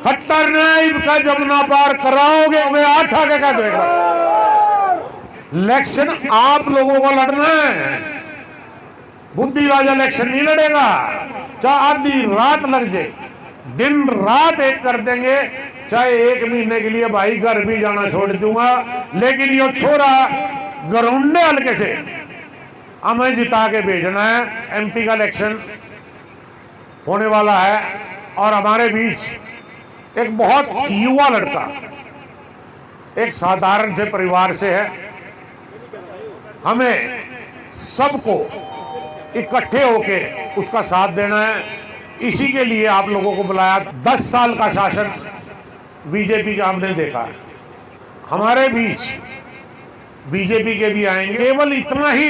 खट्टर नाइब का जमुना पार कराओगे मैं आठा के कह देगा। इलेक्शन आप लोगों को लड़ना है, बुद्धि राजा इलेक्शन नहीं लड़ेगा। चाहे आधी रात लग जाए, दिन रात एक कर देंगे, चाहे 1 महीने के लिए भाई घर भी जाना छोड़ दूंगा, लेकिन ये छोरा गरुंडे हल्के से हमें जिता के भेजना है। एमपी का इलेक्शन होने वाला है और हमारे बीच एक बहुत युवा लड़का, एक साधारण से परिवार से है। हमें सबको इकट्ठे होके उसका साथ देना है, इसी के लिए आप लोगों को बुलाया। 10 साल का शासन बीजेपी का हमने देखा है, हमारे बीच बीजेपी के भी आएंगे। केवल इतना ही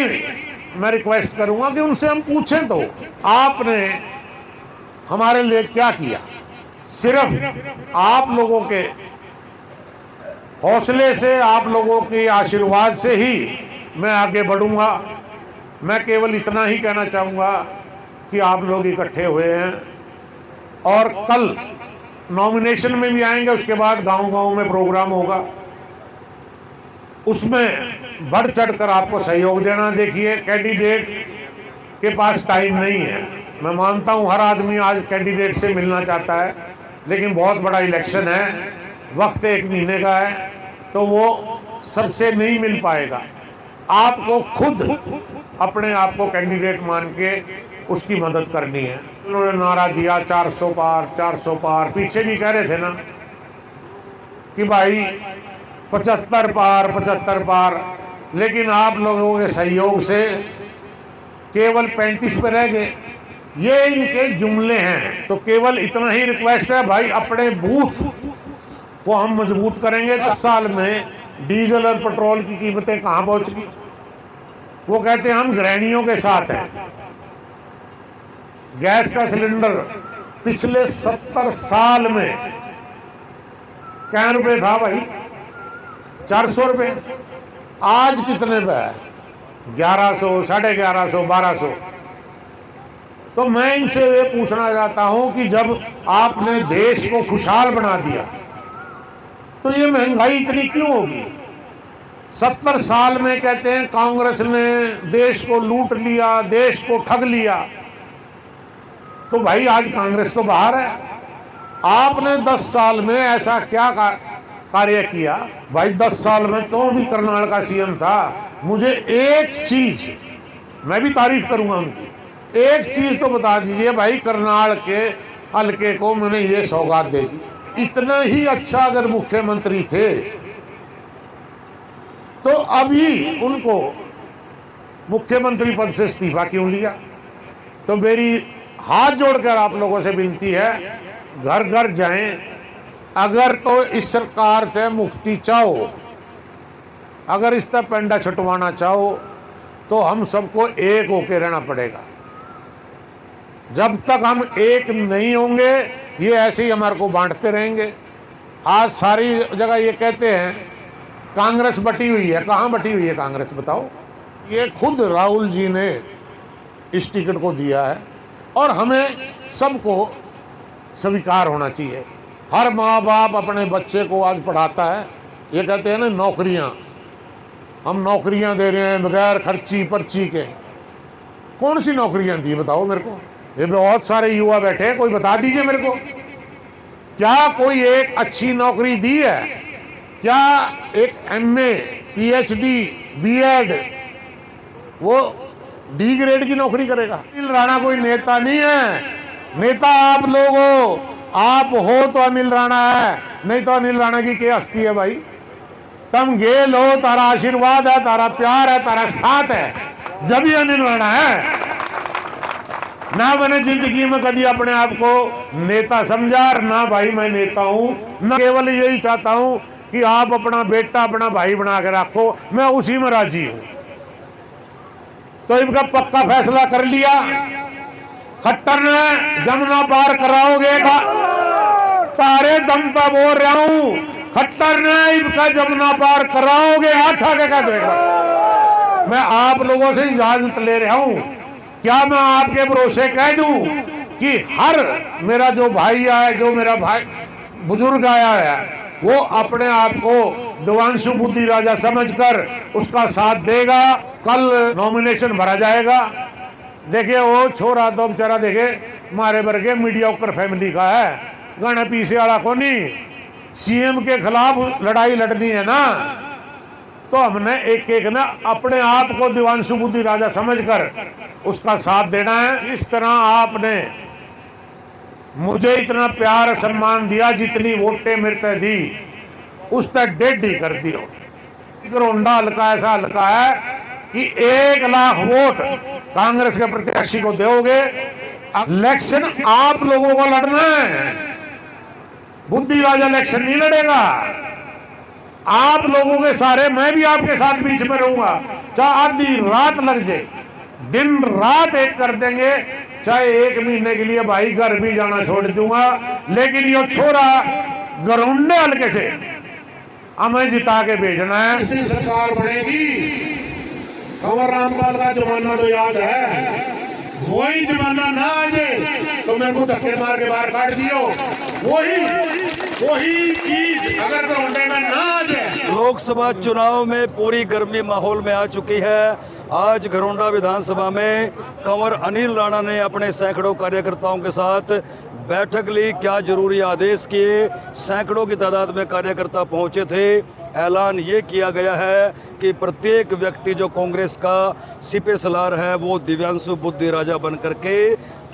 मैं रिक्वेस्ट करूंगा कि उनसे हम पूछें तो आपने हमारे लिए क्या किया। सिर्फ आप लोगों के हौसले से, आप लोगों के आशीर्वाद से ही मैं आगे बढ़ूंगा। मैं केवल इतना ही कहना चाहूंगा कि आप लोग इकट्ठे हुए हैं और कल नॉमिनेशन में भी आएंगे, उसके बाद गांव-गांव में प्रोग्राम होगा, उसमें बढ़ चढ़कर आपको सहयोग देना। देखिए, कैंडिडेट के पास टाइम नहीं है, मैं मानता हूं हर आदमी आज कैंडिडेट से मिलना चाहता है, लेकिन बहुत बड़ा इलेक्शन है, वक्त 1 महीने का है, तो वो सबसे नहीं मिल पाएगा। आपको खुद अपने आप को कैंडिडेट मान के उसकी मदद करनी है। उन्होंने नारा दिया 400 पार 400 पार, पीछे भी कह रहे थे ना कि भाई 75 पार 75 पार, लेकिन आप लोगों के सहयोग से केवल 35 पे रह गए। ये इनके जुमले हैं। तो केवल इतना ही रिक्वेस्ट है भाई, अपने बूथ को हम मजबूत करेंगे। 10 साल में डीजल और पेट्रोल की कीमतें कहां पहुंच गई। वो कहते हैं हम गृहिणियों के साथ हैं। गैस का सिलेंडर पिछले 70 साल में क्या रुपए था भाई, 400 रुपए। आज कितने पे है? 1100, 1150, 1200। तो मैं इनसे ये पूछना चाहता हूं कि जब आपने देश को खुशहाल बना दिया तो ये महंगाई इतनी क्यों होगी? 70 साल में कहते हैं कांग्रेस ने देश को लूट लिया, देश को ठग लिया। तो भाई आज कांग्रेस तो बाहर है, आपने 10 साल में ऐसा क्या कार्य किया? भाई 10 साल में तो भी करनाल का सीएम था। मुझे एक चीज, मैं भी तारीफ करूंगा उनकी, एक चीज तो बता दीजिए भाई, करनाल के हल्के को मैंने ये सौगात दे दी। इतना ही अच्छा अगर मुख्यमंत्री थे तो अभी उनको मुख्यमंत्री पद से इस्तीफा क्यों लिया? तो मेरी हाथ जोड़कर आप लोगों से विनती है, घर घर जाएं। अगर तो इस सरकार से मुक्ति चाहो, अगर इस पर पेंडा छुटवाना चाहो, तो हम सबको एक होकर रहना पड़ेगा। जब तक हम एक नहीं होंगे, ये ऐसे ही हमारे को बांटते रहेंगे। आज सारी जगह ये कहते हैं कांग्रेस बटी हुई है। कहाँ बटी हुई है कांग्रेस, बताओ? ये खुद राहुल जी ने इस टिकट को दिया है और हमें सबको स्वीकार होना चाहिए। हर माँ बाप अपने बच्चे को आज पढ़ाता है, ये कहते हैं ना नौकरियाँ, हम नौकरियाँ दे रहे हैं बगैर खर्ची पर्ची के। कौन सी नौकरियाँ दी बताओ मेरे को? ये बहुत सारे युवा बैठे हैं, कोई बता दीजिए मेरे को, क्या कोई एक अच्छी नौकरी दी है? क्या एक एमए, पीएचडी, बीएड वो डी ग्रेड की नौकरी करेगा? अनिल राणा कोई नेता नहीं है। नेता आप लोग हो, आप हो तो अनिल राणा है, नहीं तो अनिल राणा की क्या हस्ती है भाई? तुम गेल हो, तारा आशीर्वाद है, तारा प्यार है, तारा साथ है, जब ही अनिल राणा है। ना मैंने जिंदगी में कभी अपने आप को नेता समझा, ना भाई मैं नेता हूं, ना केवल यही चाहता हूं कि आप अपना बेटा अपना भाई बना के रखो, मैं उसी में राजी हूं। तो इनका पक्का फैसला कर लिया, खट्टर ने जमुना पार कराओगे का तारे दम पर बोल रहा हूं, खट्टर ने इनका जमुना पार कराओगे, आठा के कह देगा। मैं आप लोगों से इजाजत ले रहा हूं। क्या मैं आपके भरोसे कह दूं कि हर मेरा जो भाई है, जो मेरा भाई बुजुर्ग आया है वो अपने आप को देवांशु बुद्धि राजा समझकर उसका साथ देगा। कल नॉमिनेशन भरा जाएगा। देखिए वो छोरा तो बेचारा देखे मारे वर्गे मीडियोकर फैमिली का है, गाने पीछे वाला को नहीं। सीएम के खिलाफ लड़ाई लड़नी है ना, तो हमने एक एक ना अपने आप को देवांशु बुद्धि राजा समझकर उसका साथ देना है। इस तरह आपने मुझे इतना प्यार सम्मान दिया, जितनी वोटें मेरे पे दी उस तक 1.5 कर दियो। घरोंडा हल्का ऐसा हल्का है कि 1 लाख वोट कांग्रेस के प्रत्याशी को दोगे। इलेक्शन आप लोगों को लड़ना है, बुद्धि राजा इलेक्शन नहीं लड़ेगा। आप लोगों के सारे, मैं भी आपके साथ बीच में रहूंगा, चाहे आधी रात लग जाए, दिन रात एक कर देंगे। चाहे 1 महीने के लिए भाई घर भी जाना छोड़ दूंगा, लेकिन ये छोरा घरोंडे हल्के से हमें जिता के भेजना है। इस दिन सरकार बनेगी, कंवर रामपाल का जमाना तो याद है, वही जमाना ना आ जाए तो मेरे को धक्के मार के बाहर काट दियो। वही चीज अगर घरोंडे में ना आ जाए। लोकसभा चुनाव में पूरी गर्मी माहौल में आ चुकी है। आज घरोंडा विधानसभा में कंवर अनिल राणा ने अपने सैकड़ों कार्यकर्ताओं के साथ बैठक ली। क्या जरूरी आदेश किए, सैकड़ों की तादाद में कार्यकर्ता पहुंचे थे। ऐलान ये किया गया है कि प्रत्येक व्यक्ति जो कांग्रेस का सिपे सलार है वो दिव्यांशु बुद्धि राजा बन करके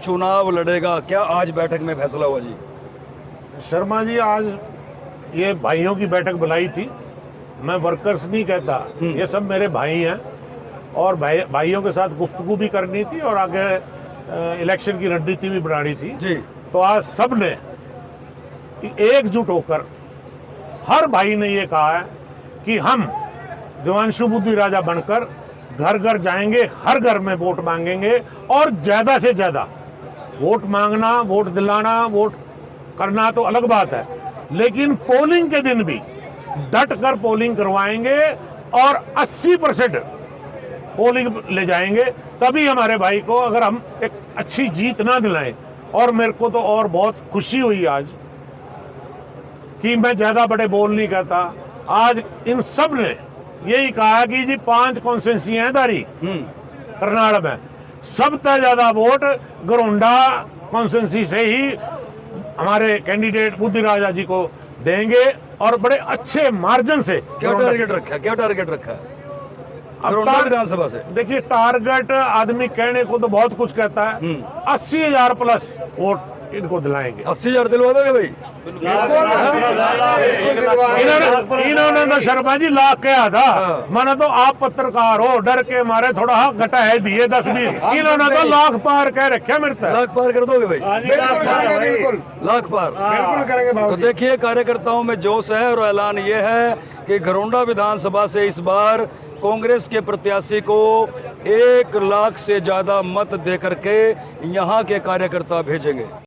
चुनाव लड़ेगा। क्या आज बैठक में फैसला हुआ जी? शर्मा जी, आज ये भाइयों की बैठक बुलाई थी। मैं वर्कर्स नहीं कहता, ये सब मेरे भाई हैं और भाइयों के साथ गुफ्तगू भी करनी थी और आगे इलेक्शन की रणनीति भी बनानी थी जी। तो आज सब ने एकजुट होकर, हर भाई ने ये कहा है कि हम देवांशु बुद्धि राजा बनकर घर घर जाएंगे, हर घर में वोट मांगेंगे और ज्यादा से ज्यादा वोट मांगना, वोट दिलाना, वोट करना तो अलग बात है, लेकिन पोलिंग के दिन भी डट कर पोलिंग करवाएंगे और 80% पोलिंग ले जाएंगे। तभी हमारे भाई को अगर हम एक अच्छी जीत ना दिलाएं, और मेरे को तो और बहुत खुशी हुई आज कि मैं ज्यादा बड़े बोल नहीं कहता। आज इन सब ने यही कहा कि जी 5 कॉन्स्टिट्यूंसी हैं दारी करनाल में, सबसे ज्यादा वोट घरोंडा कॉन्स्टिट्यूंसी से ही हमारे कैंडिडेट बुद्धि राजा जी को देंगे और बड़े अच्छे मार्जिन से। क्या टारगेट रखा है? क्या टारगेट रखा है घरोंडा विधानसभा से? देखिए, टारगेट आदमी कहने को तो बहुत कुछ कहता है। 80,000 प्लस वोट इनको दिलाएंगे। 80,000 दिलवा दोगे भाई? इन्होंने तो शर्मा जी लाख कहा था, मैंने तो आप पत्रकार हो, डर के मारे थोड़ा घटा है दिए 10-20, इन्होंने तो लाख पार कह रखे मेरे तक। लाख पार कर दोगे भाई? बिल्कुल लाख पार बिल्कुल करेंगे। तो देखिए, कार्यकर्ताओं में जोश है और ऐलान ये है कि घरोंडा विधानसभा से इस बार कांग्रेस के प्रत्याशी को 1 लाख से ज्यादा मत दे करके यहाँ के कार्यकर्ता भेजेंगे।